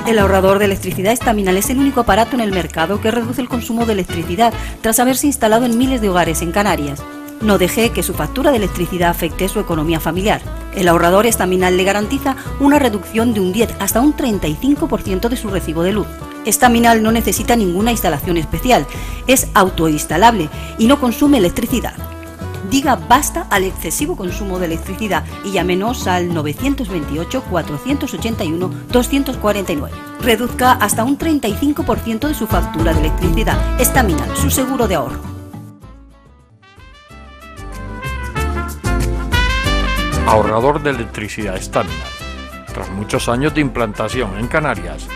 El ahorrador de electricidad Estaminal es el único aparato en el mercado que reduce el consumo de electricidad tras haberse instalado en miles de hogares en Canarias. No deje que su factura de electricidad afecte su economía familiar. El ahorrador Estaminal le garantiza una reducción de un 10 hasta un 35% de su recibo de luz. Estaminal no necesita ninguna instalación especial, es autoinstalable y no consume electricidad. Diga basta al excesivo consumo de electricidad y llámenos al 928-481-249. Reduzca hasta un 35% de su factura de electricidad. Estaminal, su seguro de ahorro. Ahorrador de electricidad Estaminal. Tras muchos años de implantación en Canarias,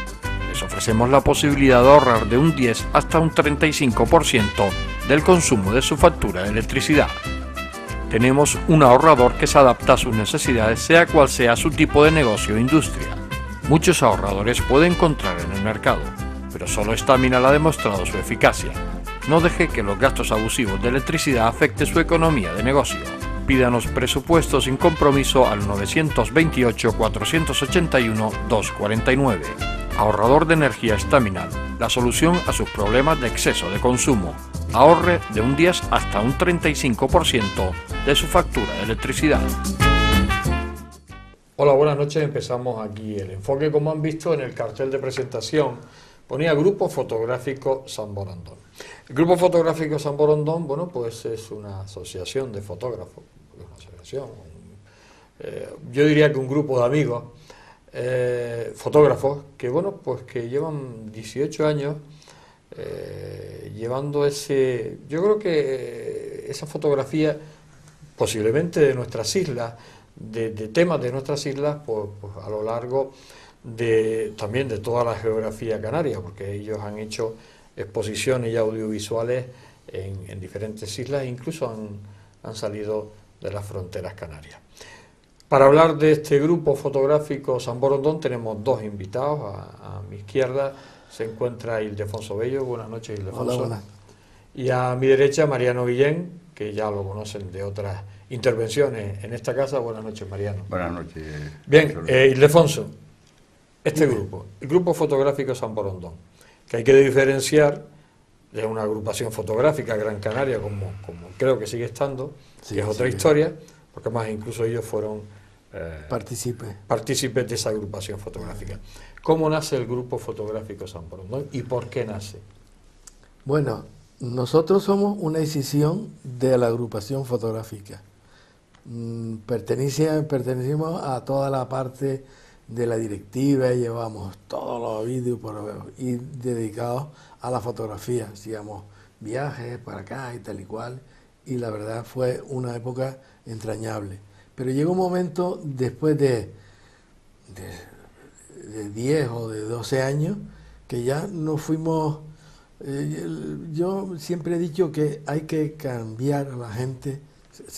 les ofrecemos la posibilidad de ahorrar de un 10 hasta un 35% del consumo de su factura de electricidad. Tenemos un ahorrador que se adapta a sus necesidades, sea cual sea su tipo de negocio o industria. Muchos ahorradores puede encontrar en el mercado, pero solo Estaminal ha demostrado su eficacia. No deje que los gastos abusivos de electricidad afecten su economía de negocio. Pídanos presupuesto sin compromiso al 928-481-249. Ahorrador de energía Estaminal, la solución a sus problemas de exceso de consumo. Ahorre de un 10 hasta un 35% de su factura de electricidad. Hola, buenas noches. Empezamos aquí el enfoque. Como han visto en el cartel de presentación, ponía Grupo Fotográfico San Borondón. El Grupo Fotográfico San Borondón, bueno, pues es una asociación de fotógrafos, una asociación, yo diría que un grupo de amigos, fotógrafos, que bueno, pues que llevan 18 años llevando yo creo que esa fotografía, posiblemente de nuestras islas, de temas de nuestras islas, pues a lo largo también de toda la geografía canaria, porque ellos han hecho exposiciones y audiovisuales en diferentes islas, e incluso han salido de las fronteras canarias. Para hablar de este grupo fotográfico San Borondón tenemos dos invitados. A mi izquierda se encuentra Ildefonso Bello. Buenas noches, Ildefonso. Hola, buenas. Y a mi derecha Mariano Guillén, que ya lo conocen de otras intervenciones en esta casa. Buenas noches, Mariano. Buenas noches. Bien, Ildefonso, grupo, el Grupo Fotográfico San Borondón, que hay que diferenciar de una agrupación fotográfica Gran Canaria, como creo que sigue estando, sí, que es otra historia, porque más incluso ellos fueron partícipes de esa agrupación fotográfica. ¿Cómo nace el Grupo Fotográfico San Borondón y por qué nace? Bueno, nosotros somos una escisión de la agrupación fotográfica. Pertenecemos a toda la parte de la directiva, llevamos todos los vídeos y dedicados a la fotografía, hacíamos viajes para acá y tal y cual, y la verdad fue una época entrañable. Pero llegó un momento, después de 10 o de 12 años, que ya no fuimos... yo siempre he dicho que hay que cambiar a la gente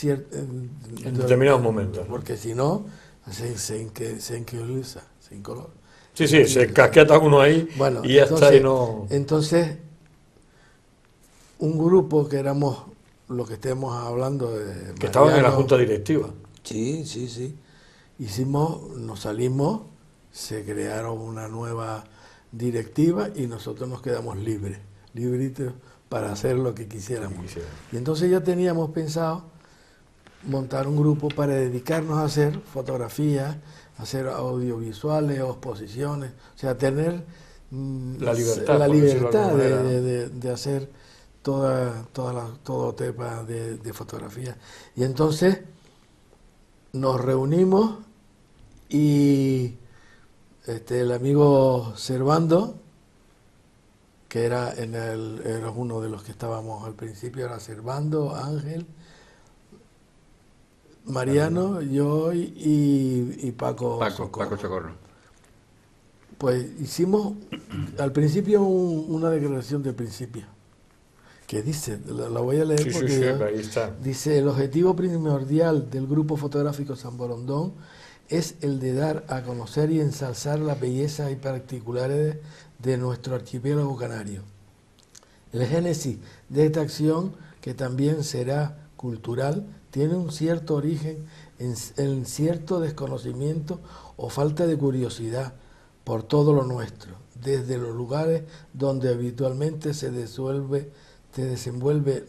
en determinados momentos, ¿no? Porque si no, se incoloriza. Sí, se casqueta uno ahí, bueno, y ya entonces, está y no... Entonces, un grupo que éramos lo que estemos hablando de Mariano, que estaban en la junta directiva. Sí. Nos salimos, se crearon una nueva directiva y nosotros nos quedamos libritos para hacer lo que quisiéramos. Y entonces ya teníamos pensado montar un grupo para dedicarnos a hacer fotografías, hacer audiovisuales o exposiciones, o sea, tener la libertad de hacer todo tema de fotografía. Y entonces nos reunimos y el amigo Servando, que era uno de los que estábamos al principio, era Servando, Ángel, Mariano, yo y Paco Socorro. Pues hicimos al principio una declaración de principio, que dice, la voy a leer porque ahí está. Dice: el objetivo primordial del Grupo Fotográfico San Borondón es el de dar a conocer y ensalzar las bellezas y particulares de nuestro archipiélago canario. El génesis de esta acción, que también será cultural, tiene un cierto origen en cierto desconocimiento o falta de curiosidad por todo lo nuestro, desde los lugares donde habitualmente se desenvuelve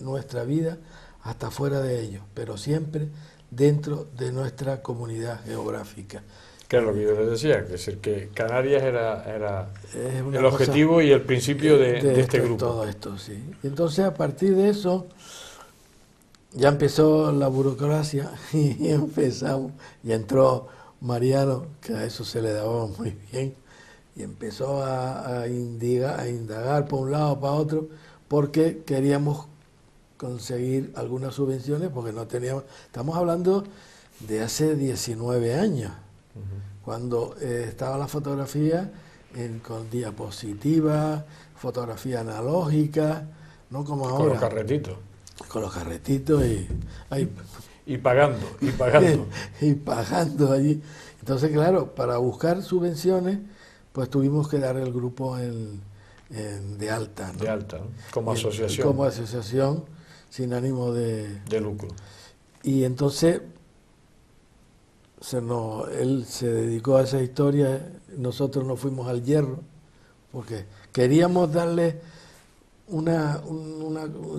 nuestra vida hasta fuera de ellos, pero siempre dentro de nuestra comunidad geográfica. Que es lo que yo les decía, que es decir, que Canarias era el objetivo y el principio de este grupo. Todo esto, sí. Y entonces, a partir de eso, ya empezó la burocracia y empezamos, y entró Mariano, que a eso se le daba muy bien, y empezó a indagar por un lado, para otro, porque queríamos conseguir algunas subvenciones, porque no teníamos, estamos hablando de hace 19 años, cuando estaba la fotografía con diapositivas, fotografía analógica, no como ahora. Con los carretitos. Con los carretitos y pagando. Y pagando allí. Entonces, claro, para buscar subvenciones, pues tuvimos que dar el grupo de alta, ¿no? De alta, ¿no? Como asociación. Como asociación sin ánimo de lucro. Y entonces él se dedicó a esa historia, nosotros nos fuimos al Hierro, porque queríamos darle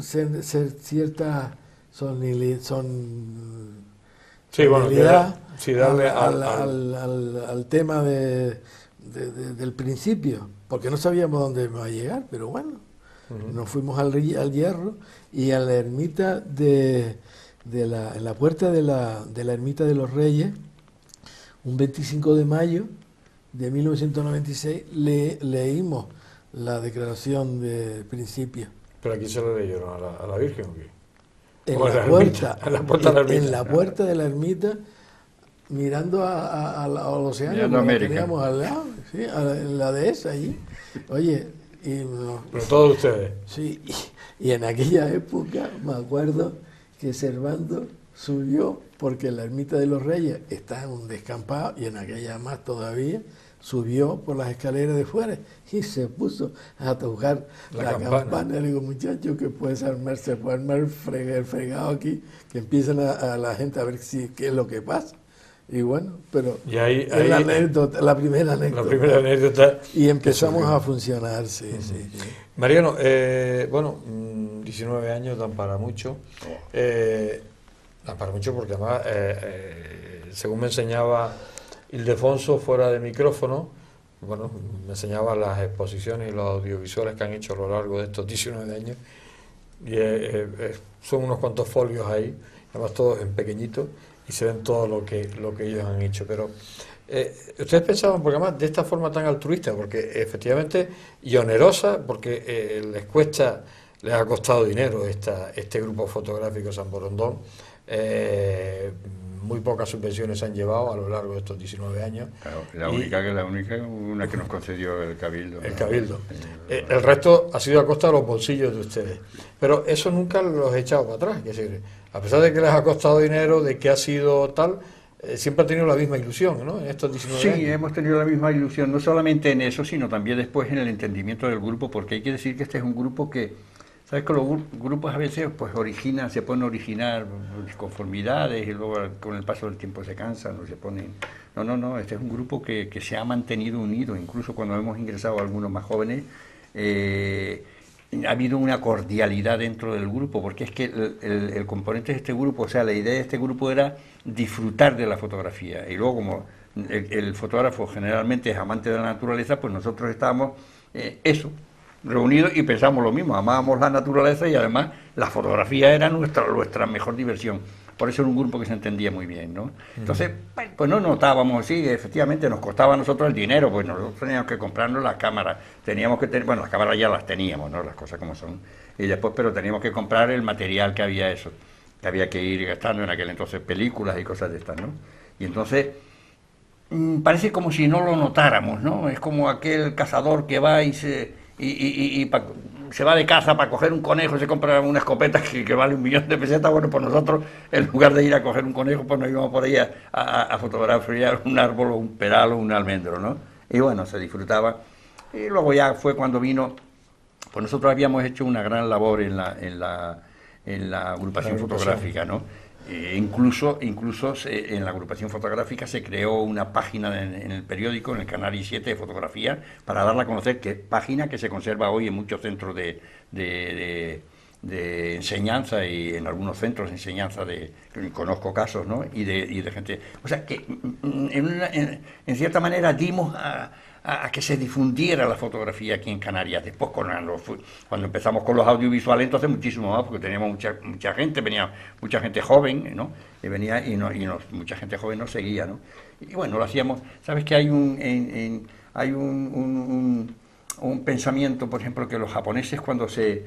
cierta sonoridad al tema del principio, porque no sabíamos dónde iba a llegar, pero bueno, nos fuimos al Hierro y a la ermita en la puerta de la ermita de los Reyes, un 25 de mayo de 1996, leímos la declaración de principio. ¿Pero aquí se lo leyeron a la Virgen o qué? En la puerta de la ermita, mirando al océano, que teníamos al lado, ¿sí? En la dehesa allí. Oye, pero todos ustedes. Sí, y en aquella época me acuerdo que Servando subió, porque la ermita de los Reyes está en un descampado, y en aquella más todavía, subió por las escaleras de fuera y se puso a tocar la campana. Le digo, muchachos, que se puede armar el fregado aquí, que empiezan a la gente a ver qué es lo que pasa. Y bueno, pero ahí, la primera anécdota. Y empezamos a funcionar, sí. Mariano, 19 años dan para mucho. Dan para mucho porque además, según me enseñaba Ildefonso fuera de micrófono, bueno, me enseñaba las exposiciones y los audiovisuales que han hecho a lo largo de estos 19 años. Y son unos cuantos folios ahí, además todos en pequeñito, y se ven todo lo que ellos han hecho. Pero ustedes pensaban, porque además de esta forma tan altruista, porque efectivamente, y onerosa, porque les ha costado dinero este grupo fotográfico San Borondón. Muy pocas subvenciones se han llevado a lo largo de estos 19 años. Claro, la única una que nos concedió el Cabildo. El Cabildo. El resto ha sido a costa de los bolsillos de ustedes. Pero eso nunca los he echado para atrás. Es decir, a pesar de que les ha costado dinero, de que ha sido tal, siempre han tenido la misma ilusión, ¿no? En estos 19 años. Sí, hemos tenido la misma ilusión, no solamente en eso, sino también después en el entendimiento del grupo, porque hay que decir que este es un grupo que, ¿sabes? Que los grupos a veces pues se pueden originar disconformidades y luego con el paso del tiempo se cansan o se ponen... No, este es un grupo que se ha mantenido unido, incluso cuando hemos ingresado algunos más jóvenes, ha habido una cordialidad dentro del grupo, porque es que el componente de este grupo, o sea, la idea de este grupo era disfrutar de la fotografía, y luego como el fotógrafo generalmente es amante de la naturaleza, pues nosotros estábamos reunidos y pensamos lo mismo, amábamos la naturaleza y además la fotografía era nuestra mejor diversión. Por eso era un grupo que se entendía muy bien, ¿no? Entonces, pues no notábamos, sí, efectivamente nos costaba a nosotros el dinero, pues nosotros teníamos que comprarnos las cámaras, teníamos que tener, bueno, las cámaras ya las teníamos, ¿no? Las cosas como son. Y después, pero teníamos que comprar el material que había que había que ir gastando en aquel entonces, películas y cosas de estas, ¿no? Y entonces, parece como si no lo notáramos, ¿no? Es como aquel cazador que va y se va de caza para coger un conejo, se compra una escopeta que vale 1.000.000 de pesetas. Bueno, pues nosotros, en lugar de ir a coger un conejo, pues nos íbamos por ahí a fotografiar un árbol o un peral o un almendro, ¿no? Y bueno, se disfrutaba. Y luego ya fue cuando vino, pues nosotros habíamos hecho una gran labor en la agrupación fotográfica, ¿no? Incluso en la agrupación fotográfica se creó una página en el periódico, en el Canari 7 de fotografía, para darla a conocer, página que se conserva hoy en muchos centros de enseñanza y en algunos centros de enseñanza, conozco casos, ¿no? y de gente. O sea, que en cierta manera dimos a que se difundiera la fotografía aquí en Canarias. Después, cuando empezamos con los audiovisuales, entonces muchísimo más, porque teníamos mucha gente, venía mucha gente joven, ¿no? Y venía mucha gente joven nos seguía, ¿no? Y bueno, lo hacíamos. ¿Sabes que hay un pensamiento, por ejemplo, que los japoneses cuando se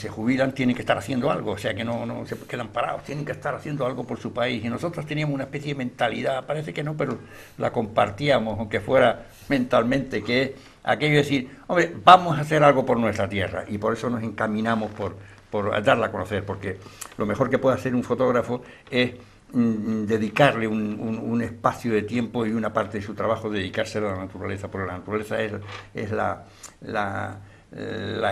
jubilan tienen que estar haciendo algo, o sea, que no se quedan parados, tienen que estar haciendo algo por su país, y nosotros teníamos una especie de mentalidad, parece que no, pero la compartíamos, aunque fuera mentalmente, que es aquello de decir, hombre, vamos a hacer algo por nuestra tierra, y por eso nos encaminamos por darla a conocer, porque lo mejor que puede hacer un fotógrafo es dedicarle un espacio de tiempo y una parte de su trabajo, dedicárselo a la naturaleza, porque la naturaleza es la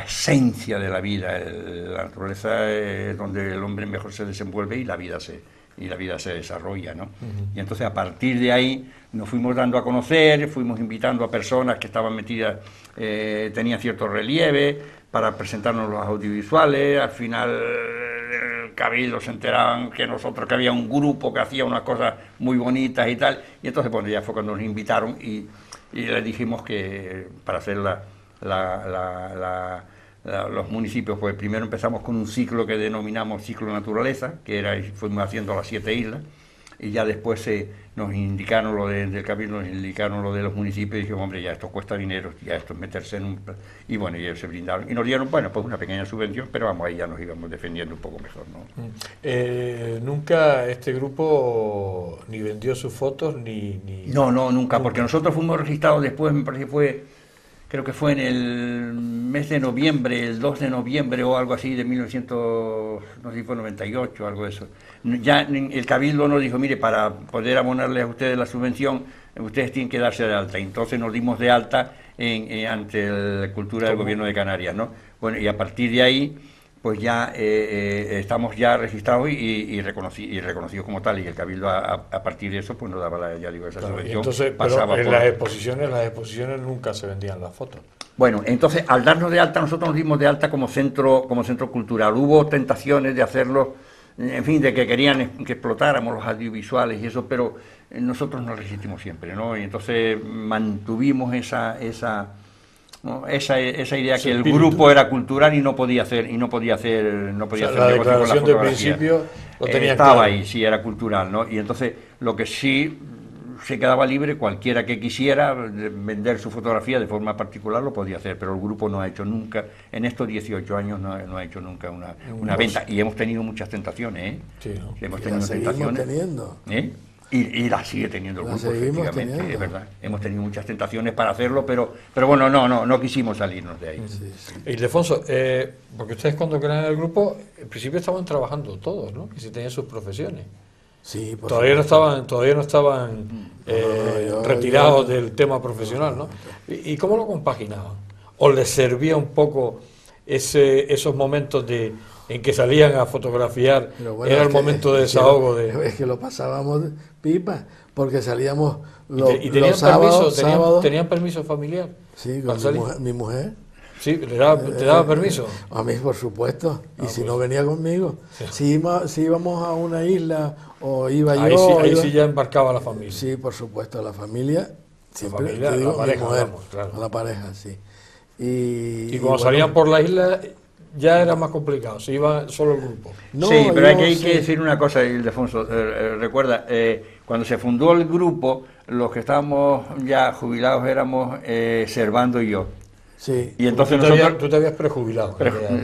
esencia de la vida. La naturaleza es donde el hombre mejor se desenvuelve y la vida se desarrolla, ¿no? Y entonces a partir de ahí nos fuimos dando a conocer, fuimos invitando a personas que estaban metidas, tenían cierto relieve para presentarnos los audiovisuales. Al final el Cabildo se enteraban que había un grupo que hacía unas cosas muy bonitas y tal, y entonces pues ya fue cuando nos invitaron y les dijimos que para hacer los municipios, pues primero empezamos con un ciclo que denominamos Ciclo Naturaleza, fuimos haciendo las 7 islas, y ya después nos indicaron del Cabildo, nos indicaron lo de los municipios, y dijimos, hombre, ya esto cuesta dinero, ya esto es meterse en un... Y bueno, y ellos se brindaron, y nos dieron, bueno, pues una pequeña subvención, pero vamos, ahí ya nos íbamos defendiendo un poco mejor, ¿no? Nunca este grupo ni vendió sus fotos, ni... No, nunca, porque nosotros fuimos registrados después, me parece que creo que fue en el mes de noviembre, el 2 de noviembre o algo así, de 1998, algo de eso. Ya el Cabildo nos dijo, mire, para poder abonarles a ustedes la subvención, ustedes tienen que darse de alta. Entonces nos dimos de alta ante la cultura del Gobierno de Canarias, ¿no? Bueno, y a partir de ahí, pues ya estamos ya registrados y reconocidos como tal, y el Cabildo a partir de eso pues nos daba esa subvención. Entonces, pero en las exposiciones nunca se vendían las fotos. Bueno, entonces al darnos de alta, nosotros nos dimos de alta como centro cultural. Hubo tentaciones de hacerlo, en fin, de que querían que explotáramos los audiovisuales y eso, pero nosotros nos resistimos siempre, ¿no? Y entonces mantuvimos esa idea, que el grupo era cultural y no podía hacer la declaración del principio lo tenía estaba claro. Ahí, sí, era cultural, ¿no? Y entonces lo que sí se quedaba libre, cualquiera que quisiera vender su fotografía de forma particular lo podía hacer, pero el grupo no ha hecho nunca, en estos 18 años no ha hecho nunca una venta, y hemos tenido muchas tentaciones, ¿eh? Sí, ¿no? Hemos tenido tentaciones, ¿eh? Y la sigue teniendo el grupo, efectivamente, es verdad. Hemos tenido muchas tentaciones para hacerlo, pero bueno, no quisimos salirnos de ahí. Sí. Ildefonso, porque ustedes cuando crean el grupo, en principio estaban trabajando todos, ¿no? Y se tenían sus profesiones. Sí, todavía no estaban retirados del tema profesional, ¿no? ¿Y cómo lo compaginaban? ¿O les servía un poco esos momentos en que salían a fotografiar? Bueno, era el momento de desahogo. Es que lo pasábamos pipa, porque salíamos ¿Y tenían los sábados. ¿Tenían permiso familiar? Sí, con mi mujer. Sí, ¿te daba permiso? A mí, por supuesto, y si no venía conmigo. Sí. Si íbamos a una isla o iba yo... Ahí sí ya embarcaba la familia. Sí, por supuesto, la familia, siempre, la pareja, mi mujer, claro. la pareja, sí. Y cuando salían por la isla ya era más complicado, se iba solo el grupo. Sí, pero hay que decir una cosa, Ildefonso, recuerda, cuando se fundó el grupo, los que estábamos ya jubilados éramos Servando y yo. Sí. Y entonces tú te habías prejubilado.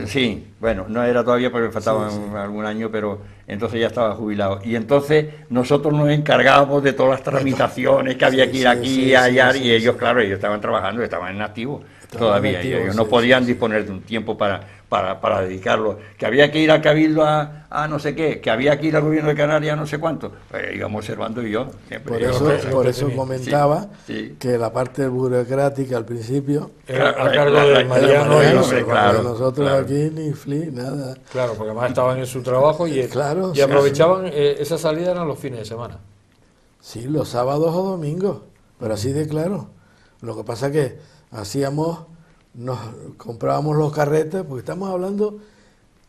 Sí, bueno, no era todavía porque me faltaba algún año, pero entonces ya estaba jubilado. Y entonces nosotros nos encargábamos de todas las tramitaciones que había que ir aquí y allá, y ellos, claro, ellos estaban trabajando, estaban en activo todavía, y ellos no podían disponer de un tiempo para para dedicarlo, que había que ir al Cabildo a no sé qué, que había que ir al Gobierno de Canarias a no sé cuánto, pues íbamos observando y yo. Siempre, por eso comentaba sí. que la parte burocrática al principio era a cargo de Mariano y José, claro, nosotros claro. aquí ni fli, nada. Claro, porque además estaban en su trabajo y, Claro, y aprovechaban, esa salida eran los fines de semana. Sí, los sábados o domingos, pero así de claro. Lo que pasa que nos comprábamos los carretes, porque estamos hablando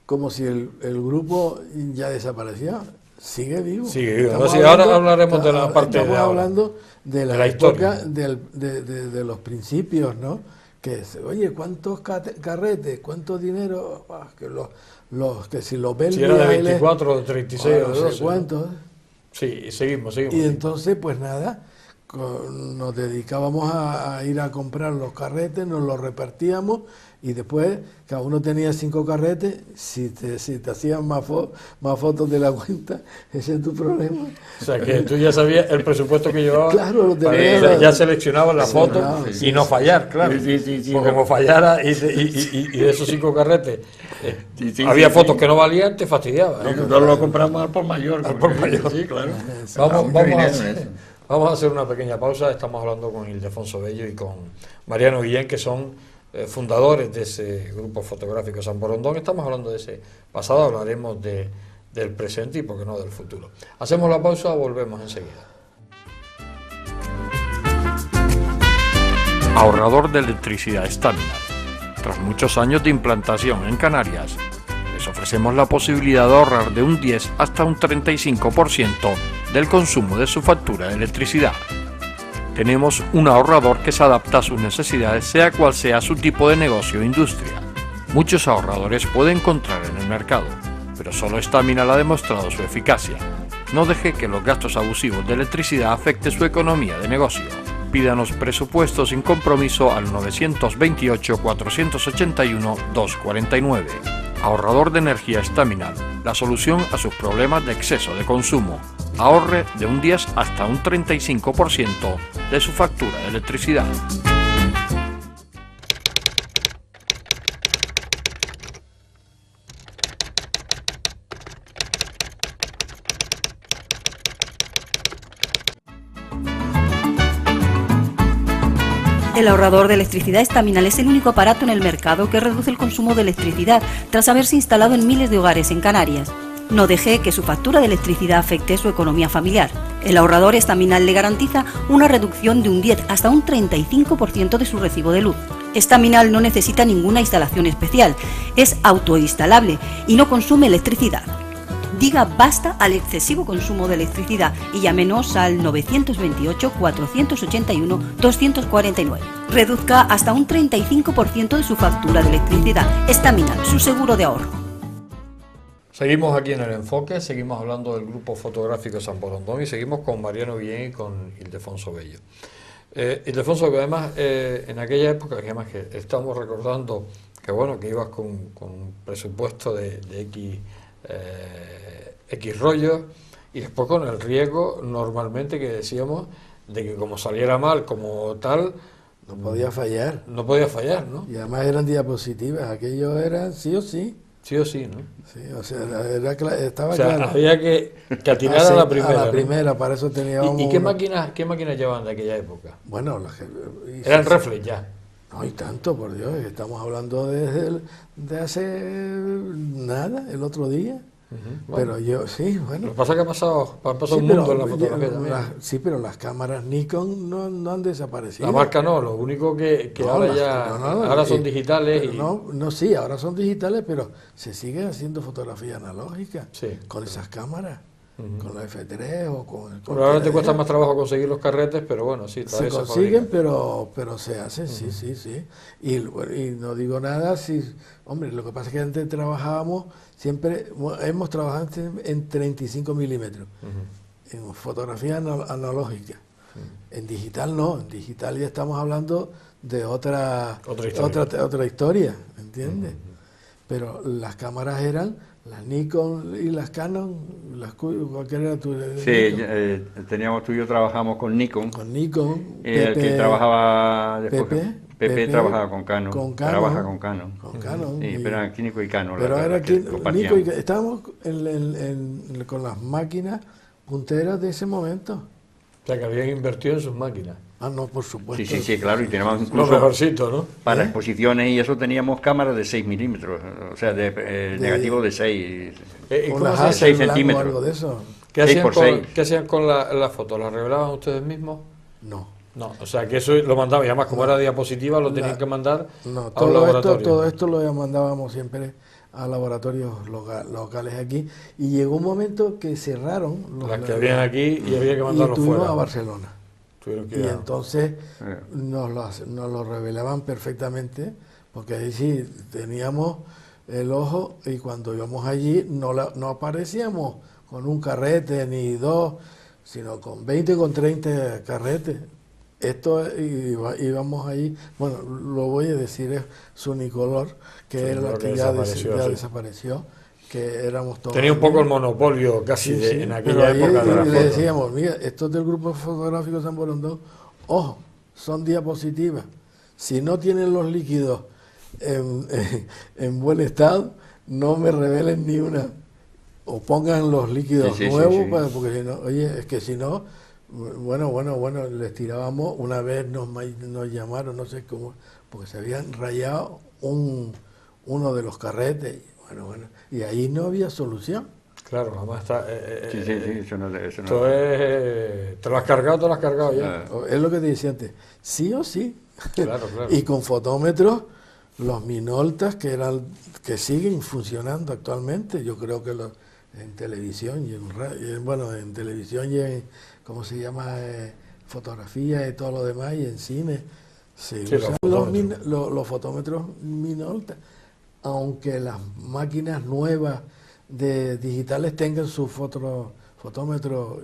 como si el grupo ya desaparecía. Sigue vivo. Sigue vivo. No, sí, ahora hablaremos de la parte estamos de ahora, hablando de la historia, época de los principios, ¿no? Que oye, ¿cuántos carretes? ¿Cuánto dinero? Que si los ves si era de 24 o de 36 o de 12. No sé cuántos. Sí, seguimos. Y entonces, pues nada, nos dedicábamos a ir a comprar los carretes, nos los repartíamos y después cada uno tenía 5 carretes. Si te hacían más fotos de la cuenta, ese es tu problema. O sea, que tú ya sabías el presupuesto que llevabas. Claro, lo tenías. Ya seleccionabas la foto y no fallar, claro. Sí, porque como fallara y de esos 5 carretes había fotos que no valían, te fastidiaba. Nosotros lo compramos al por mayor. Sí, claro. Vamos a hacer una pequeña pausa. Estamos hablando con Ildefonso Bello y con Mariano Guillén, que son fundadores de ese grupo fotográfico San Borondón. Estamos hablando de ese pasado, hablaremos del presente y, por qué no, del futuro. Hacemos la pausa, volvemos enseguida. Ahorrador de electricidad Staminar. Tras muchos años de implantación en Canarias, les ofrecemos la posibilidad de ahorrar de un 10 hasta un 35% del consumo de su factura de electricidad. Tenemos un ahorrador que se adapta a sus necesidades, sea cual sea su tipo de negocio o industria. Muchos ahorradores puede encontrar en el mercado, pero solo Staminar ha demostrado su eficacia. No deje que los gastos abusivos de electricidad afecten su economía de negocio. Pídanos presupuestos sin compromiso al 921-481-249. Ahorrador de energía Staminar, la solución a sus problemas de exceso de consumo. Ahorre de un 10 hasta un 35% de su factura de electricidad. El ahorrador de electricidad Staminar es el único aparato en el mercado que reduce el consumo de electricidad tras haberse instalado en miles de hogares en Canarias. No deje que su factura de electricidad afecte su economía familiar. El ahorrador Staminar le garantiza una reducción de un 10 hasta un 35% de su recibo de luz. Staminar no necesita ninguna instalación especial, es autoinstalable y no consume electricidad. Diga basta al excesivo consumo de electricidad y llámenos al 928-481-249. Reduzca hasta un 35% de su factura de electricidad. Staminar, su seguro de ahorro. Seguimos aquí en El Enfoque, seguimos hablando del grupo fotográfico San Borondón y seguimos con Mariano Guillén y con Ildefonso Bello. Ildefonso, que además en aquella época, que además que estamos recordando que bueno, que ibas con un presupuesto de X rollos y después con el riesgo normalmente que decíamos de que como saliera mal, como tal... No podía fallar. No podía fallar, ¿no? Y además eran diapositivas, aquello era sí o sí. Sí o sí, ¿no? Sí, o sea, estaba claro. Había que atinar a la primera. A la primera, ¿no? Para eso teníamos... ¿Y qué máquinas llevaban de aquella época? Bueno, eran reflex ya. No hay tanto, por Dios, estamos hablando de hace nada, el otro día. Bueno, pero yo, sí, bueno. Lo que pasa es que ha pasado un mundo en la fotografía también. Sí, pero las cámaras Nikon no han desaparecido. La marca no, lo único que ahora ya ahora son digitales. Sí, ahora son digitales, pero se sigue haciendo fotografía analógica con esas cámaras. Con la F3 o con... Pero ahora te cuesta más trabajo conseguir los carretes, pero bueno, sí. Se consiguen, pero se hacen, sí. Y no digo nada, hombre, lo que pasa es que antes trabajábamos, siempre hemos trabajado en 35 milímetros, en fotografía analógica. En digital no, en digital ya estamos hablando de otra historia, ¿entiendes? Pero las cámaras eran... Las Nikon y las Canon, ¿cualquiera era tu? Sí, tú y yo trabajamos con Nikon. Con Nikon. El que trabajaba después. Pepe trabajaba con Canon, trabaja con Canon. Con Canon. Sí, pero era Nico y Canon. Pero era aquí, Nico y estábamos con las máquinas punteras de ese momento. O sea, que habían invertido en sus máquinas. Ah, no, por supuesto. Sí, claro, y teníamos Lo incluso mejorcito, ¿no? para exposiciones y eso teníamos cámaras de 6 milímetros, o sea, de negativo de 6, ¿Y cómo unas hacían? Hasselblad 6 centímetros. o algo de eso. ¿Qué seis hacían, por con, seis. ¿Qué hacían con la foto? ¿La revelaban ustedes mismos? No. No, o sea, que eso lo mandaban, y además como era diapositiva lo tenían que mandar No, a un todo laboratorio. todo esto lo mandábamos siempre a laboratorios locales aquí, y llegó un momento que cerraron Las que habían aquí y había que y mandarlos estuvimos fuera. a Barcelona. Tuvieron que Y ir a- entonces nos lo revelaban perfectamente, porque ahí sí teníamos el ojo, y cuando íbamos allí no aparecíamos con un carrete ni dos, sino con 20, con 30 carretes. Esto íbamos allí, bueno, lo voy a decir, es Sunicolor, que era la que ya desapareció, que éramos todos. Tenía un poco el monopolio casi Sí, sí, en pero aquella ahí época de la le foto. decíamos, mira, estos del grupo fotográfico San Borondón, ojo, son diapositivas. Si no tienen los líquidos en buen estado, no me revelen ni una. O pongan los líquidos nuevos, sí. Porque si no, oye, es que si no, bueno, les tirábamos. Una vez nos llamaron, no sé cómo, porque se habían rayado uno de los carretes. Bueno, y ahí no había solución. Claro, además está... Sí, eso no. Esto es... ¿Te lo has cargado ya? Es lo que te decía antes, sí o sí. Claro. Y con fotómetros, los Minoltas que siguen funcionando actualmente. Yo creo que en televisión y en radio, bueno, en televisión y en, ¿cómo se llama? Fotografía y todo lo demás, y en cine se usan los fotómetros Minolta, aunque las máquinas nuevas digitales tengan su fotómetro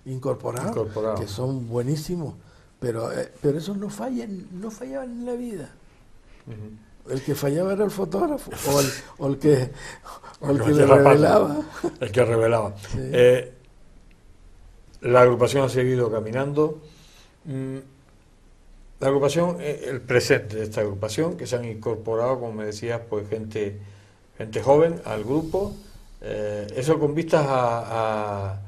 incorporado, que son buenísimos, pero esos no fallaban en la vida. El que fallaba era el fotógrafo o el que le revelaba. El que revelaba. Sí. La agrupación ha seguido caminando. La agrupación, el presente de esta agrupación, que se han incorporado, como me decías, pues gente joven al grupo, eso con vistas a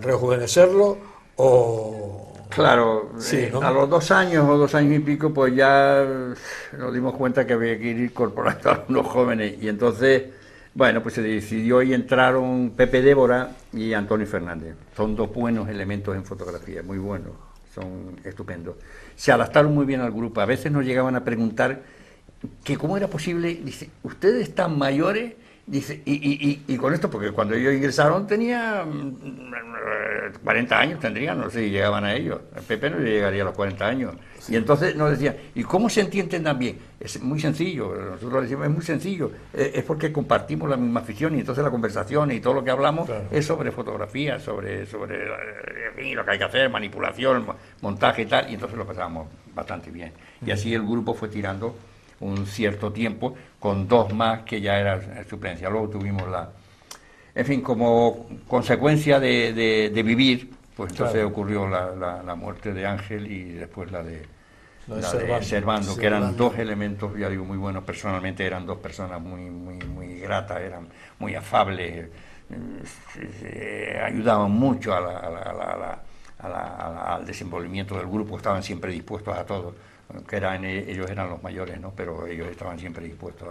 rejuvenecerlo o... Claro, sí, ¿no? A los 2 años o 2 años y pico, pues ya nos dimos cuenta que había que ir incorporando a algunos jóvenes, y entonces, bueno, pues se decidió y entraron Pepe Débora y Antonio Fernández. Son 2 buenos elementos en fotografía, muy buenos, son estupendos. Se adaptaron muy bien al grupo. A veces nos llegaban a preguntar que cómo era posible, dice, ustedes están mayores, dice, y con esto, porque cuando ellos ingresaron tenía 40 años, tendrían, no sé si llegaban a ellos. El Pepe no llegaría a los 40 años. Sí. Y entonces nos decían, ¿y cómo se entienden también? Es muy sencillo, nosotros decimos, es muy sencillo, es porque compartimos la misma afición, y entonces la conversación y todo lo que hablamos, claro, es sobre fotografía, sobre en fin, lo que hay que hacer, manipulación, montaje y tal, y entonces lo pasábamos bastante bien. Y así el grupo fue tirando un cierto tiempo, con 2 más que ya era suplencia. Luego tuvimos en fin, como consecuencia de vivir, pues entonces claro, ocurrió la muerte de Ángel y después la de Servando, que eran 2 elementos, ya digo, muy buenos. Personalmente eran 2 personas muy gratas, eran muy afables, ayudaban mucho al desenvolvimiento del grupo, estaban siempre dispuestos a todo, que ellos eran los mayores, ¿no? Pero ellos estaban siempre dispuestos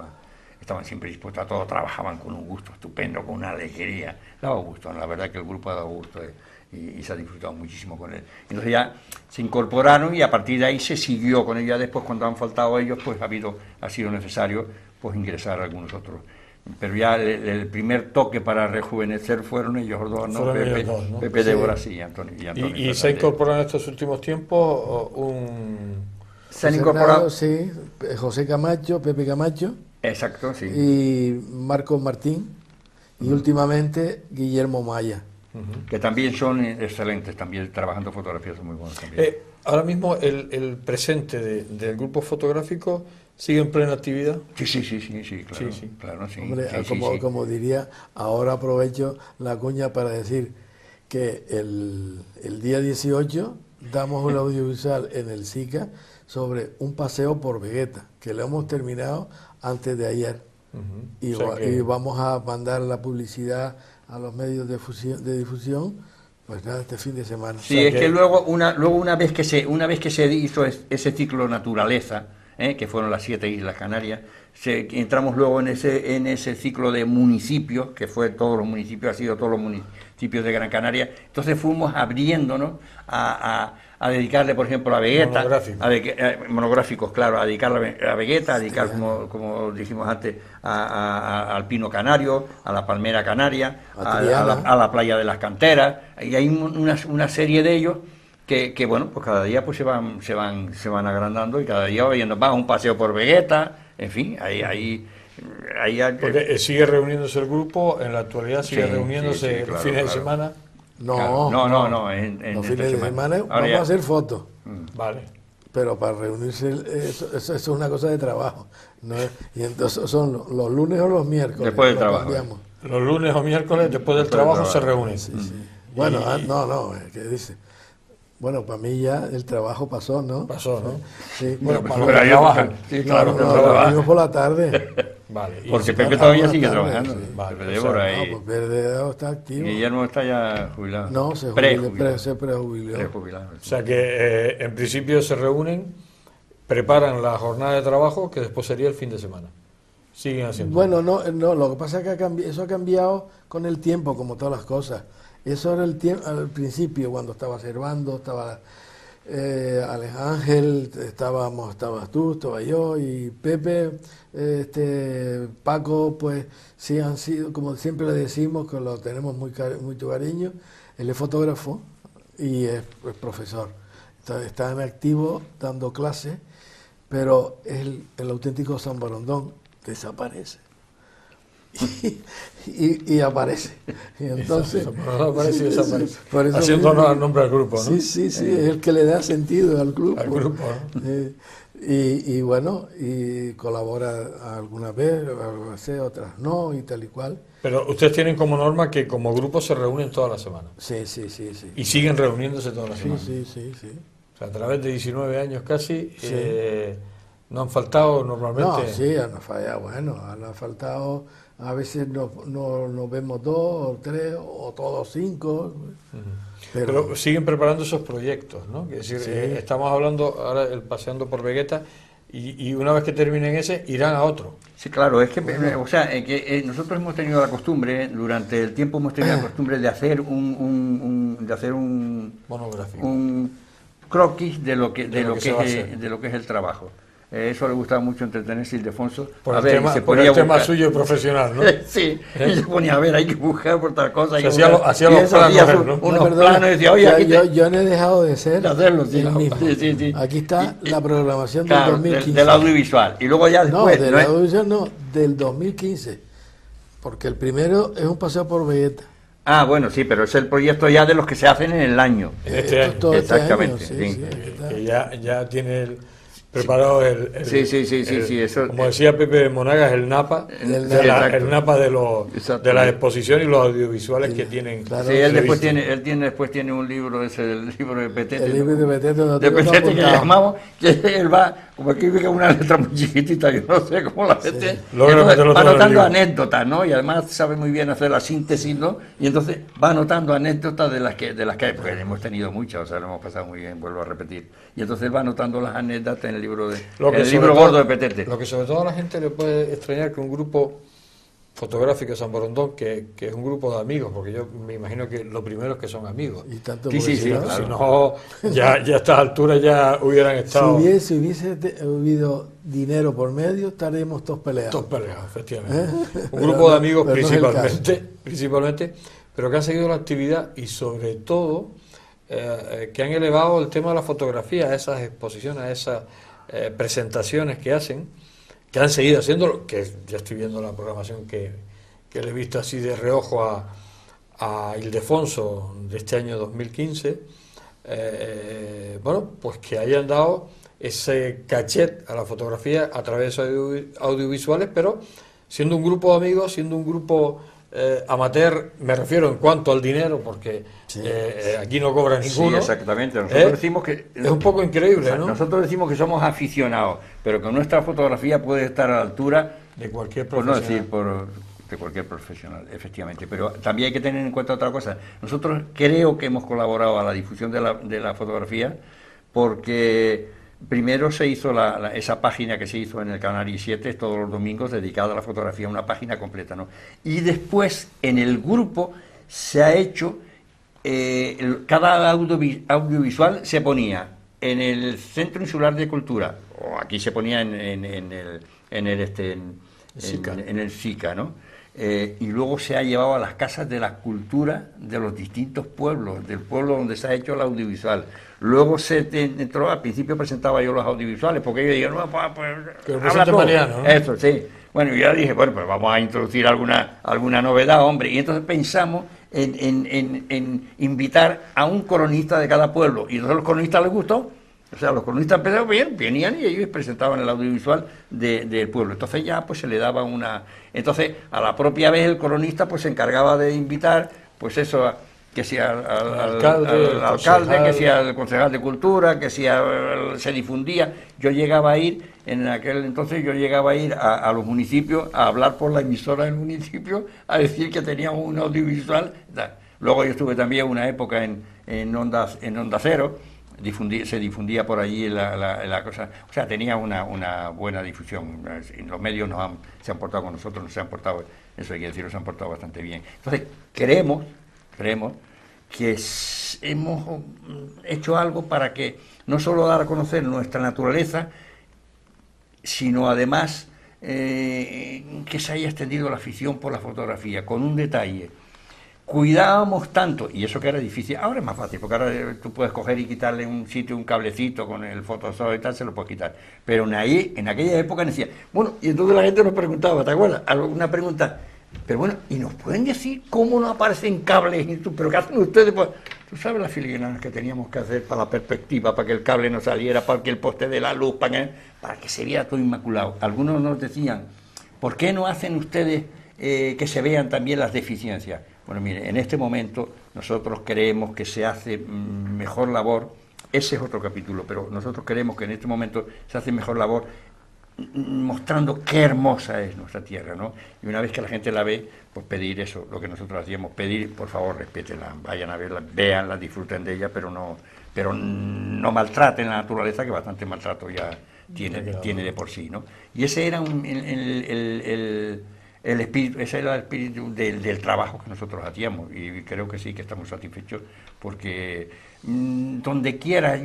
a todo, trabajaban con un gusto estupendo, con una alegría, daba gusto, la verdad que el grupo ha dado gusto y se ha disfrutado muchísimo con él. Entonces ya se incorporaron y a partir de ahí se siguió con ellos. Ya después, cuando han faltado ellos, pues ha sido necesario pues ingresar algunos otros. Pero ya el primer toque para rejuvenecer fueron ellos 2, ¿no? Pepe Débora, sí, y Antonio. ¿Y se ha incorporado en estos últimos tiempos se han incorporado? Sí, José Camacho, Pepe Camacho. Exacto, sí. Y Marcos Martín, y últimamente Guillermo Maya. Que también son excelentes, también trabajando fotografías son muy buenos también. Ahora mismo el presente del grupo fotográfico sigue en plena actividad. Sí, claro. Hombre, como diría, ahora aprovecho la cuña para decir que el día 18 damos un audiovisual en el SICA sobre un paseo por Vegueta, que lo hemos terminado antes de ayer. Y, O sea que- y vamos a mandar la publicidad a los medios de difusión, pues nada, este fin de semana. Sí, O sea es que luego una vez que se hizo ese ciclo naturaleza, que fueron las 7 Islas Canarias, entramos luego en ese ciclo de municipios, que fue todos los municipios, ha sido todos los municipios de Gran Canaria. Entonces fuimos abriéndonos a dedicarle, por ejemplo, a Vegueta, monográficos, claro, a dedicarle a Vegueta, a dedicar, como dijimos antes, al pino canario, a la palmera canaria, a la playa de las canteras, y hay una serie de ellos que bueno, pues cada día pues se van agrandando, y cada día va un paseo por Vegueta, en fin, ahí Porque sigue reuniéndose el grupo, en la actualidad sigue Sí, reuniéndose sí, claro, fines de claro. semana. No, no, en los esta fines de semana Ahora vamos ya- a hacer fotos. Vale. Pero para reunirse, eso es una cosa de trabajo. ¿No? Y entonces son los lunes o los miércoles. Después del lo trabajo, cambiamos. Los lunes o miércoles, después del trabajo, se reúnen. Sí, sí. Bueno, ¿qué dice? Bueno, para mí ya el trabajo pasó, ¿no? Pasó, ¿no? Sí. Bueno, para los Pero que yo- trabajan. sí, claro, no, que lo trabaja. reunimos por la tarde. Vale. Y Porque si- Pepe todavía buenas sigue tardes, trabajando. sí. Vale, Pepe o sea, Débora No, ahí. pues Verdeo está activo. Guillermo está ya jubilado. No, se prejubiló. Prejubilado. O sea que en principio se reúnen, preparan la jornada de trabajo, que después sería el fin de semana. Siguen haciendo. Bueno, no, lo que pasa es que eso ha cambiado con el tiempo, como todas las cosas. Eso era el tiempo al principio, cuando estaba Servando, estaba Ángel, estabas tú, estaba yo y Pepe, Paco, pues sí han sido, como siempre le decimos, que lo tenemos mucho cariño. Él es fotógrafo y es profesor. Está en activo dando clases, pero el auténtico San Borondón desaparece. Y aparece. Y entonces, Aparece y desaparece. por eso Haciendo mismo- honor al nombre del grupo, ¿no? Sí, es el que le da sentido al grupo. Al grupo, ¿no? Y bueno, y colabora alguna vez, otras no, y tal y cual. Pero ustedes tienen como norma que como grupo se reúnen toda la semana. Sí. Y siguen reuniéndose toda la Sí, semana. sí. O sea, a través de 19 años casi, no han faltado normalmente. No, sí, han fallado, bueno, han faltado, a veces nos vemos 2 o 3 o todos 5. Pero siguen preparando esos proyectos, ¿no? Es decir, Sí. estamos hablando ahora el paseando por Vegueta y una vez que terminen ese irán a otro. Sí, claro, es que, o sea, nosotros hemos tenido la costumbre, durante el tiempo hemos tenido la costumbre de hacer un Monográfico. croquis de lo que se va a hacer. de lo que es el trabajo. Eso le gustaba mucho entretenerse a Ildefonso. Por A el ver, tema, se por ponía el a tema buscar. suyo profesional, ¿no? Sí, y se ponía a ver, hay que buscar por tal cosa. hay Se que hacía buscar. hacía Y los eso planos, hacía ¿no? unos perdona, planos y decía, oye, aquí yo no he dejado de ser de hacerlo, sí, el no. mismo. Sí. Aquí está la programación Claro, del 2015. del audiovisual. Y luego ya No, después. del ¿no es? audiovisual no, del 2015. Porque el primero es un paseo por Vegueta. Ah, bueno, sí, pero es el proyecto ya de los que se hacen en el año. En este Esto es año. todo este Exactamente, año, sí. aquí está. Que ya tiene preparado el Sí, eso. como decía Pepe Monagas, el NAPA, Exacto. el NAPA de Exacto. de la exposición y los audiovisuales que tienen. Claro. Sí, él después previsto. después tiene un libro, el libro de Petete. El libro de Petete, lo de tengo todo Petete que le apuntado. llamamos, que él va, como aquí ve que una letra muy chiquitita, yo no sé cómo la mete. Logra Entonces, meterlo va todo en el anotando libro. anécdotas, ¿no? Y además sabe muy bien hacer la síntesis, ¿no? Y entonces va anotando anécdotas de las que porque hemos tenido muchas, o sea, lo hemos pasado muy bien, vuelvo a repetir. Y entonces va anotando las anécdotas en el libro Sobre libro todo- gordo de Petete. Lo que sobre todo a la gente le puede extrañar que un grupo fotográfico de San Borondón, que es un grupo de amigos, porque yo me imagino que lo primero es que son amigos. Y tanto Sí, sí, publicidad. claro. Si no, ya a estas alturas ya hubieran Si estado hubiese habido dinero por medio, estaríamos todos peleados. todos peleados, efectivamente. Un Pero grupo de no- amigos pero no es el principalmente, pero que han seguido la actividad y sobre todo que han elevado el tema de la fotografía a esas exposiciones, a esas presentaciones que hacen, que han seguido haciéndolo, que ya estoy viendo la programación que le he visto así de reojo a Ildefonso de este año 2015, bueno, pues que hayan dado ese cachet a la fotografía a través de audiovisuales, pero siendo un grupo de amigos, siendo un grupo amateur, me refiero en cuanto al dinero, porque aquí no cobra ninguno. Sí, exactamente. Nosotros decimos que... Es un poco increíble, ¿no? Nosotros decimos que somos aficionados, pero que nuestra fotografía puede estar a la altura de cualquier profesional. profesional. Por no decir de cualquier profesional, efectivamente. Pero también hay que tener en cuenta otra cosa. Nosotros creo que hemos colaborado a la difusión de la fotografía porque... Primero se hizo esa página que se hizo en el canal I7 todos los domingos dedicada a la fotografía, una página completa, ¿no? Y después en el grupo se ha hecho, cada audiovisual se ponía en el Centro Insular de Cultura, o aquí se ponía en el SICA, ¿no? Y luego se ha llevado a las casas de la cultura de los distintos pueblos, del pueblo donde se ha hecho el audiovisual. Luego se entró, al principio presentaba yo los audiovisuales, porque yo digo, no, pues habla todo. Mariano, ¿no? Eso, sí. Bueno, yo ya dije, bueno, pues vamos a introducir alguna novedad, hombre. Y entonces pensamos en invitar a un cronista de cada pueblo. Y entonces a los cronistas les gustó. O sea, los cronistas empezaron bien, venían y ellos presentaban el audiovisual del pueblo. Entonces ya pues se le daba una... Entonces, a la propia vez el cronista pues se encargaba de invitar, pues eso, que sea al alcalde, que sea el concejal de cultura, que sea se difundía. Yo llegaba a ir, en aquel entonces yo llegaba a ir a los municipios, a hablar por la emisora del municipio, a decir que teníamos un audiovisual. Luego yo estuve también una época en Onda Cero, se difundía por allí la cosa, o sea, tenía una buena difusión. Los medios se han portado con nosotros, nos han portado, eso hay que decirlo, se han portado bastante bien. Entonces, creemos que hemos hecho algo para que no solo dar a conocer nuestra naturaleza, sino además que se haya extendido la afición por la fotografía, con un detalle. Cuidábamos tanto, y eso que era difícil, ahora es más fácil, porque ahora tú puedes coger y quitarle un sitio, un cablecito con el Photoshop y tal, se lo puedes quitar. Pero en aquella época decía, bueno, y entonces la gente nos preguntaba, ¿te acuerdas? Alguna pregunta, pero bueno, ¿y nos pueden decir cómo no aparecen cables? ¿Pero qué hacen ustedes? Pues, ¿tú sabes las filigranas que teníamos que hacer para la perspectiva, para que el cable no saliera, para que el poste de la luz, para que se viera todo inmaculado? Algunos nos decían, ¿por qué no hacen ustedes que se vean también las deficiencias? Bueno, mire, en este momento nosotros creemos que se hace mejor labor, ese es otro capítulo, pero nosotros creemos que en este momento se hace mejor labor mostrando qué hermosa es nuestra tierra, ¿no? Y una vez que la gente la ve, pues pedir eso, lo que nosotros hacíamos, pedir, por favor, respétenla, vayan a verla, véanla, disfruten de ella, pero no maltraten la naturaleza, que bastante maltrato ya tiene de por sí, ¿no? Y ese era el espíritu, ese era el espíritu del trabajo que nosotros hacíamos, y creo que sí, que estamos satisfechos, porque donde quiera,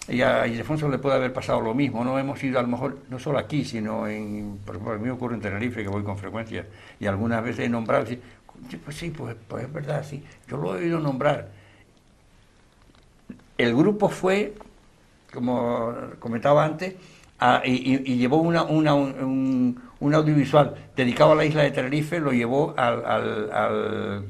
y a Ildefonso le puede haber pasado lo mismo, no hemos ido a lo mejor, no solo aquí, sino por ejemplo, a mí me ocurre en Tenerife, que voy con frecuencia, y algunas veces he nombrado, y pues sí, pues es verdad, sí, yo lo he oído nombrar. El grupo fue, como comentaba antes, y llevó un audiovisual dedicado a la isla de Tenerife, lo llevó al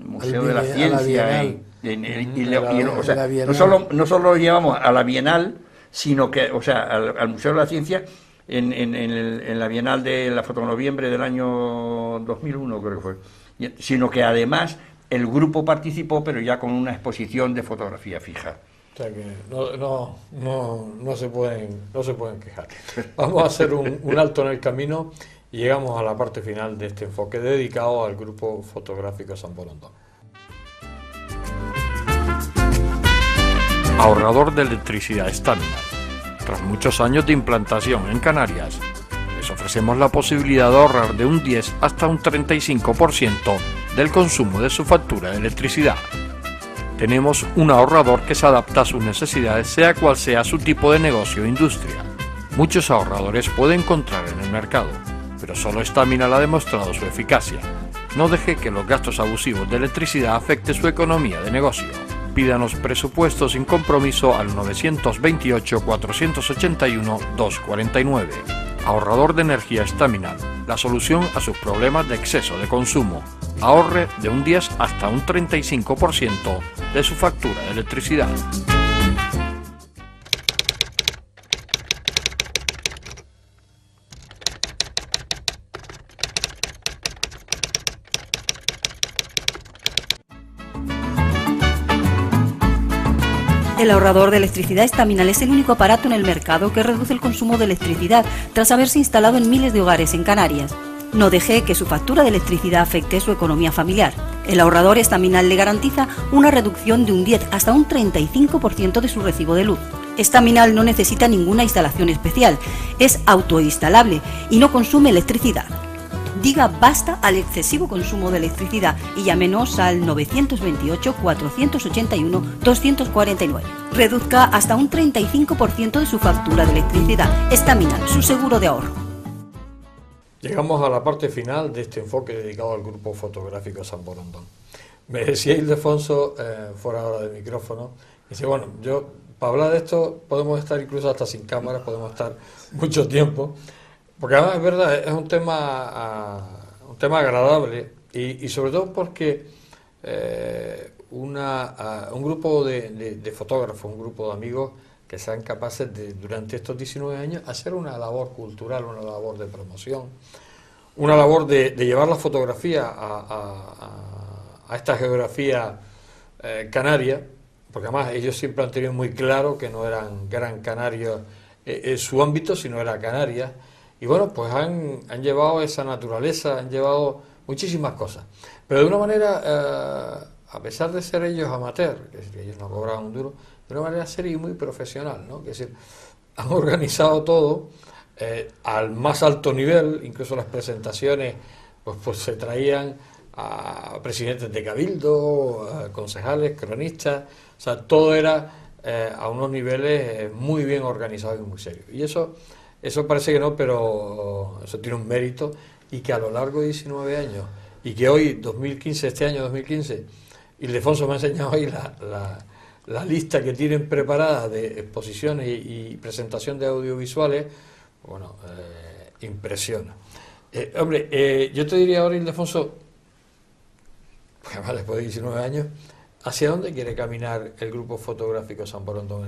Museo de la Ciencia no solo lo llevamos a la Bienal, sino que, o sea, al Museo de la Ciencia en la Bienal de la Fotonoviembre del año 2001, creo que fue, sino que además el grupo participó, pero ya con una exposición de fotografía fija. O sea que no se pueden quejar. Vamos a hacer un alto en el camino y llegamos a la parte final de este enfoque dedicado al Grupo Fotográfico San Borondón. Ahorrador de electricidad Staminar. Tras muchos años de implantación en Canarias, les ofrecemos la posibilidad de ahorrar de un 10 hasta un 35% del consumo de su factura de electricidad. Tenemos un ahorrador que se adapta a sus necesidades, sea cual sea su tipo de negocio o industria. Muchos ahorradores puede encontrar en el mercado, pero solo Staminar ha demostrado su eficacia. No deje que los gastos abusivos de electricidad afecten su economía de negocio. Pídanos presupuesto sin compromiso al 921-481-249. Ahorrador de energía Staminar, la solución a sus problemas de exceso de consumo. Ahorre de un 10 hasta un 35% de su factura de electricidad. El ahorrador de electricidad Estaminal es el único aparato en el mercado que reduce el consumo de electricidad tras haberse instalado en miles de hogares en Canarias. No deje que su factura de electricidad afecte su economía familiar. El ahorrador Estaminal le garantiza una reducción de un 10 hasta un 35% de su recibo de luz. Estaminal no necesita ninguna instalación especial, es autoinstalable y no consume electricidad. Diga basta al excesivo consumo de electricidad y llámenos al 928-481-249. Reduzca hasta un 35% de su factura de electricidad. Estaminal, su seguro de ahorro. Llegamos a la parte final de este enfoque dedicado al grupo fotográfico San Borondón. Me decía Ildefonso, fuera ahora del micrófono, dice, bueno, yo para hablar de esto podemos estar incluso hasta sin cámaras, podemos estar mucho tiempo, porque además es verdad, es un tema agradable y sobre todo porque un grupo de fotógrafos, un grupo de amigos que sean capaces de, durante estos 19 años, hacer una labor cultural, una labor de promoción, una labor de llevar la fotografía a esta geografía canaria, porque además ellos siempre han tenido muy claro que no eran Gran Canaria su ámbito, sino era Canarias, y bueno, pues han llevado esa naturaleza, han llevado muchísimas cosas, pero de una manera, a pesar de ser ellos amateurs, que es decir, ellos no cobraban un duro, de una manera seria y muy profesional, ¿no? Es decir, han organizado todo al más alto nivel, incluso las presentaciones pues se traían a presidentes de cabildo, a concejales, cronistas, o sea, todo era a unos niveles muy bien organizados y muy serios. Y eso parece que no, pero eso tiene un mérito, y que a lo largo de 19 años, y que hoy, 2015, este año 2015, Ildefonso me ha enseñado ahí la lista que tienen preparada de exposiciones y presentación de audiovisuales, bueno, impresiona. Hombre, yo te diría ahora, Ildefonso, pues además después de 19 años, ¿hacia dónde quiere caminar el grupo fotográfico San Borondón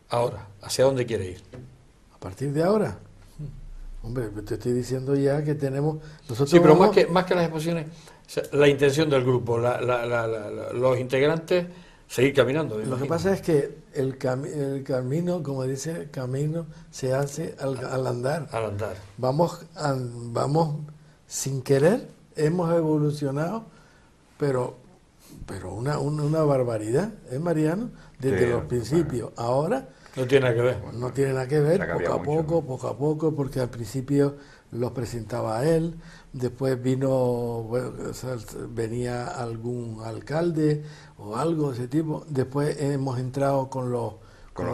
ahora? ¿Hacia dónde quiere ir? ¿A partir de ahora? Hombre, te estoy diciendo ya que tenemos... Nosotros sí, pero más que las exposiciones, o sea, la intención del grupo, los integrantes, seguir caminando. Lo que pasa es que el camino, como dice, camino se hace al andar. Al andar. Vamos sin querer, hemos evolucionado, pero una barbaridad, ¿eh, Mariano? Desde los principios. Ahora... No tiene nada que ver. No tiene nada que ver, poco a poco, porque al principio los presentaba él, después venía algún alcalde o algo de ese tipo, después hemos entrado con los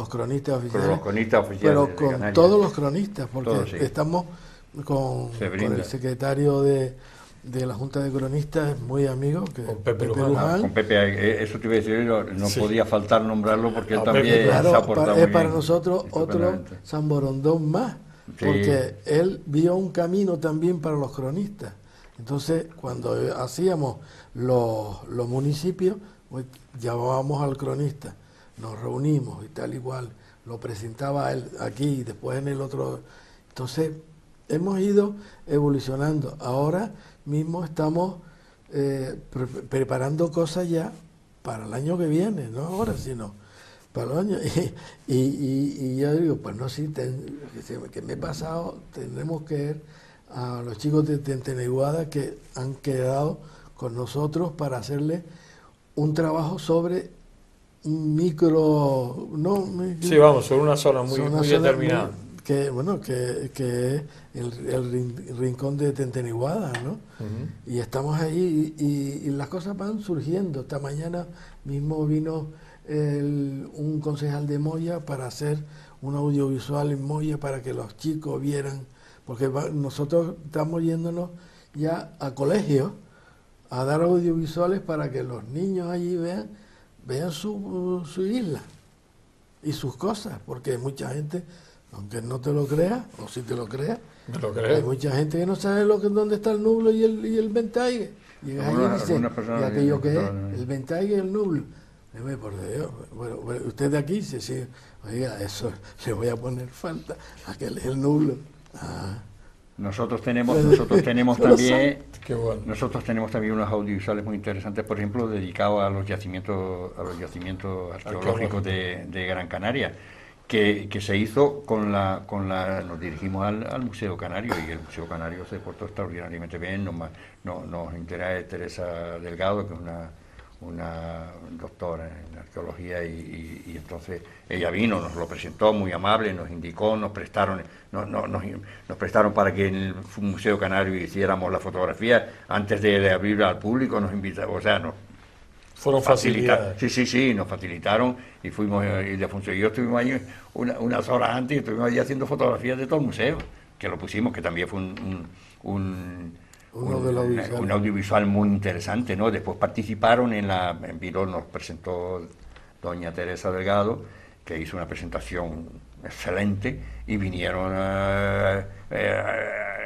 cronistas oficiales. Con los cronistas oficiales. Pero con todos los cronistas, porque todos, sí. Estamos con el secretario de la Junta de Cronistas, muy amigo, que con Pepe Luján. Con Pepe, eso te iba a decir, no sí. Podía faltar nombrarlo porque él también Pepe, claro, se ha portado muy para bien. Nosotros otro San Borondón más, sí. Porque él vio un camino también para los cronistas. Entonces, cuando hacíamos los municipios, pues, llamábamos al cronista, nos reunimos y tal igual, lo presentaba él aquí y después en el otro. Entonces, hemos ido evolucionando. Ahora mismo estamos preparando cosas ya para el año que viene, no ahora, sino para el año. Y yo digo, pues no, sí, que me he pasado, tenemos que ir a los chicos de Tenteneguada que han quedado con nosotros para hacerle un trabajo sobre un micro... Sí, vamos, sobre una zona muy determinada. Que es el rincón de Tenteneguada, ¿no? Uh-huh. Y estamos ahí y las cosas van surgiendo. Esta mañana mismo vino un concejal de Moya para hacer un audiovisual en Moya para que los chicos vieran, porque nosotros estamos yéndonos ya a colegios a dar audiovisuales para que los niños allí vean su isla y sus cosas, porque mucha gente, aunque no te lo creas, o si te lo creas, hay mucha gente que no sabe dónde está el nublo y el ventague. Llegas allí y dices, ¿y aquello qué es? El ventague y el nublo. Por Dios, bueno, usted de aquí dice, sí, oiga, eso le voy a poner falta, aquel es el nublo. Nosotros tenemos también Qué bueno. nosotros tenemos también unos audiovisuales muy interesantes, por ejemplo, dedicados a los yacimientos arqueológicos de Gran Canaria, que se hizo nos dirigimos al Museo Canario, y el Museo Canario se portó extraordinariamente bien. Nos interesa Teresa Delgado, que es una doctora en arqueología, y entonces ella vino, nos lo presentó muy amable, nos indicó, nos prestaron para que en el Museo Canario hiciéramos la fotografía antes de abrir al público. Nos invitaron, o sea, fueron facilidades. Sí, nos facilitaron, y fuimos, y Defonso y yo estuvimos ahí unas horas antes, y estuvimos ahí haciendo fotografías de todo el museo, que lo pusimos, que también fue un audiovisual muy interesante, ¿no? Después participaron en Virón, nos presentó doña Teresa Delgado, que hizo una presentación excelente, y vinieron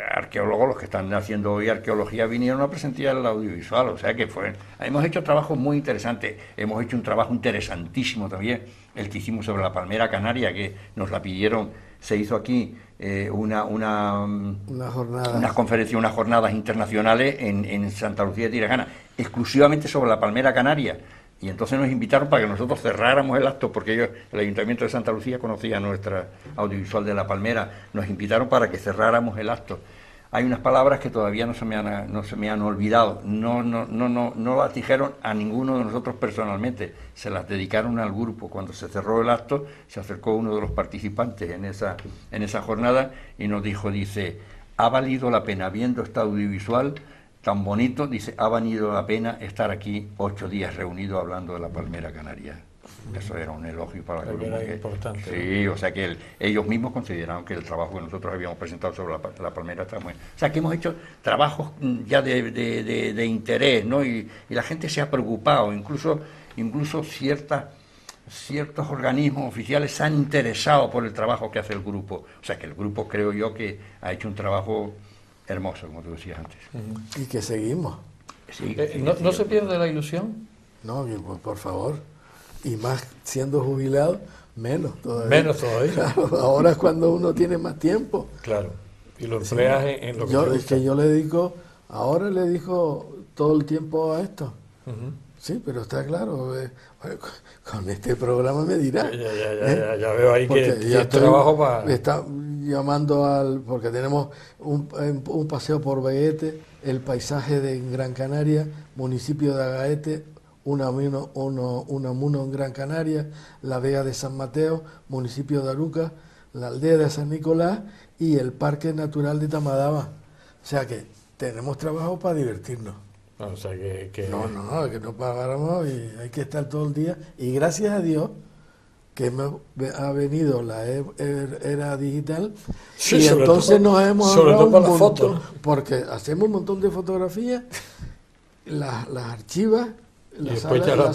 arqueólogos, los que están haciendo hoy arqueología, vinieron a presentar el audiovisual. O sea que hemos hecho trabajos muy interesantes. Hemos hecho un trabajo interesantísimo también, el que hicimos sobre la palmera canaria, que nos la pidieron. Se hizo aquí unas jornadas internacionales en Santa Lucía de Tirajana, exclusivamente sobre la palmera canaria, y entonces nos invitaron para que nosotros cerráramos el acto, porque el Ayuntamiento de Santa Lucía conocía nuestra audiovisual de la palmera. Nos invitaron para que cerráramos el acto. Hay unas palabras que todavía no se me han olvidado. No las dijeron a ninguno de nosotros personalmente, se las dedicaron al grupo. Cuando se cerró el acto, se acercó uno de los participantes en esa jornada y nos dice: ha valido la pena, viendo este audiovisual tan bonito, dice, ha valido la pena estar aquí 8 días reunidos hablando de la palmera canaria. Eso era un elogio para el grupo. Era importante. Sí, o sea que ellos mismos consideraron que el trabajo que nosotros habíamos presentado sobre la palmera está muy... O sea que hemos hecho trabajos ya de interés, ¿no? Y la gente se ha preocupado, incluso ciertos organismos oficiales se han interesado por el trabajo que hace el grupo. O sea que el grupo, creo yo, que ha hecho un trabajo hermoso, como tú decías antes. Y que seguimos. Sí, ¿No se pierde la ilusión? No, por favor. Y más siendo jubilado, menos todavía. Menos todavía. Claro, ahora es cuando uno tiene más tiempo. Claro. Y lo empleas en lo que te gusta. Es que yo ahora le dedico todo el tiempo a esto. Sí, pero está claro, con este programa me dirá. Ya veo ahí que tienes trabajo para... Está llamando porque tenemos un paseo por Baguete, el paisaje de Gran Canaria, municipio de Agaete, Unamuno en Gran Canaria, la Vega de San Mateo, municipio de Aruca, la aldea de San Nicolás y el Parque Natural de Tamadaba. O sea que tenemos trabajo para divertirnos. O sea que... No, que no pagáramos, y hay que estar todo el día. Y gracias a Dios que ha venido la era digital, sí, y entonces nos hemos ahorrado un montón, fotos, porque hacemos un montón de fotografías, las archivas, las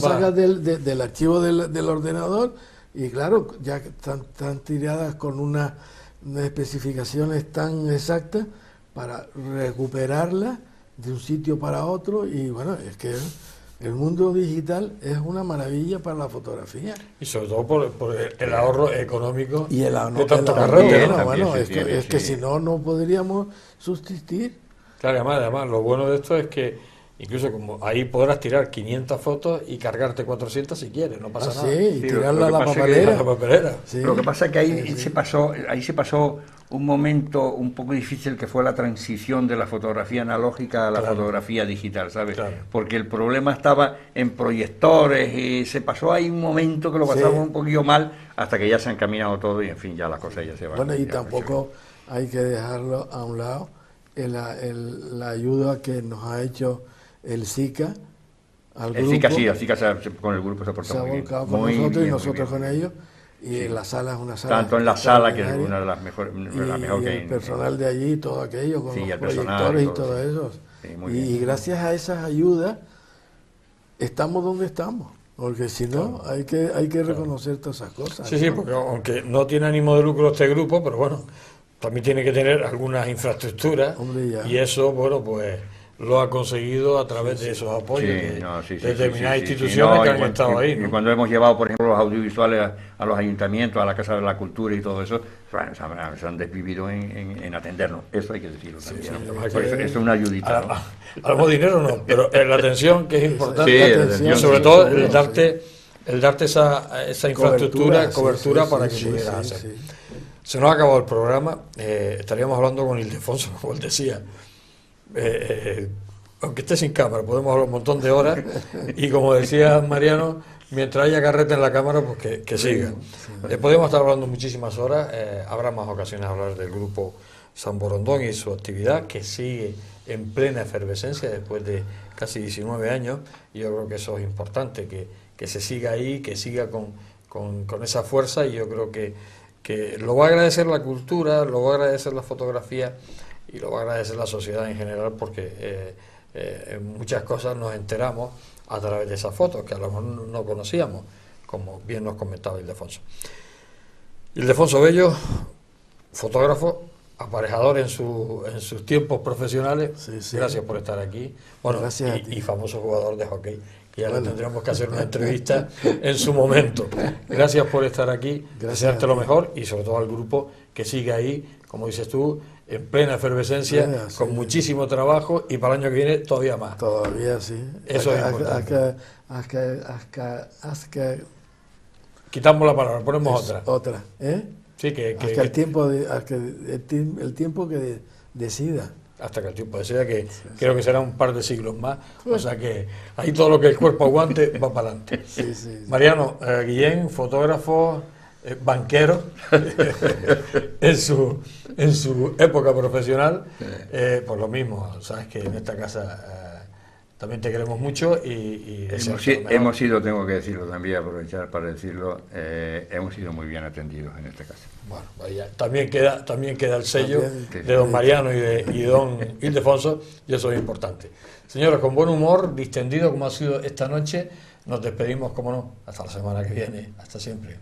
sagas del archivo del ordenador, y claro, ya están tiradas con unas especificaciones tan exactas para recuperarlas de un sitio para otro. Y bueno, es que el mundo digital es una maravilla para la fotografía. Y sobre todo por el ahorro económico y el de tanto carrera. Bueno, es que si no podríamos subsistir. Claro, además, lo bueno de esto es que incluso como ahí podrás tirar 500 fotos y cargarte 400 si quieres, no pasa nada. Sí, y tirarla a la papelera. Sí. Lo que pasa es que ahí se pasó un momento un poco difícil, que fue la transición de la fotografía analógica a la fotografía digital, ¿sabes? Claro. Porque el problema estaba en proyectores, y se pasó ahí un momento que lo pasamos un poquillo mal, hasta que ya se han caminado todo y en fin, ya las cosas ya se van. Bueno, y tampoco hay que dejarlo a un lado la ayuda que nos ha hecho el SICA al grupo. El SICA con el grupo se ha portado muy bien. Se ha volcado con nosotros y nosotros con ellos. Y la sala es una sala... Tanto en la sala, que es una de las mejores... Y el personal de allí, todo aquello, con los proyectores y todo eso. Sí, y gracias a esas ayudas estamos donde estamos. Porque si no, hay que reconocer todas esas cosas. Sí, porque aunque no tiene ánimo de lucro este grupo, pero bueno, también tiene que tener algunas infraestructuras. Y eso, bueno, pues lo ha conseguido a través de esos apoyos de determinadas instituciones que han estado ahí, ¿no? Y cuando hemos llevado, por ejemplo, los audiovisuales a los ayuntamientos, a la Casa de la Cultura y todo eso, bueno, se han desvivido en atendernos. Eso hay que decirlo también. Eso es una ayudita, ¿no? A lo dinero no, pero la atención, que es importante, atención, sobre todo el darte esa infraestructura, cobertura para que pudieras hacer. Sí. Se nos ha acabado el programa, estaríamos hablando con Ildefonso, como él decía. Aunque esté sin cámara, podemos hablar un montón de horas y como decía Mariano, mientras haya carrete en la cámara, pues que siga. Podemos estar hablando muchísimas horas, habrá más ocasiones de hablar del grupo San Borondón y su actividad, que sigue en plena efervescencia después de casi 19 años, y yo creo que eso es importante, que se siga ahí, que siga con esa fuerza, y yo creo que lo va a agradecer la cultura, lo va a agradecer la fotografía y lo va a agradecer la sociedad en general, porque en muchas cosas nos enteramos a través de esas fotos que a lo mejor no conocíamos, como bien nos comentaba Ildefonso. Ildefonso Bello, fotógrafo, aparejador en sus tiempos profesionales. Sí. Gracias por estar aquí. Bueno, y famoso jugador de hockey, que ya le tendremos que hacer una entrevista en su momento. Gracias por estar aquí, desearte lo mejor, y sobre todo al grupo que sigue ahí, como dices tú, en plena efervescencia, con muchísimo trabajo, y para el año que viene todavía más. Todavía sí. Eso es importante. Quitamos la palabra, ponemos otra. Otra, ¿eh? Sí, hasta el tiempo que decida. Hasta que el tiempo decida, que creo que será un par de siglos más. O sea que ahí todo lo que el cuerpo aguante va para adelante. Sí. Mariano, Guillén, fotógrafo, banquero, en su época profesional, por lo mismo, sabes que en esta casa también te queremos mucho y hemos sido, tengo que decirlo también, aprovechar para decirlo, hemos sido muy bien atendidos en esta casa. Bueno, vaya, también queda el sello de don Mariano y don Ildefonso, y eso es importante. Señores, con buen humor, distendido como ha sido esta noche, nos despedimos, como no, hasta la semana que viene. Hasta siempre.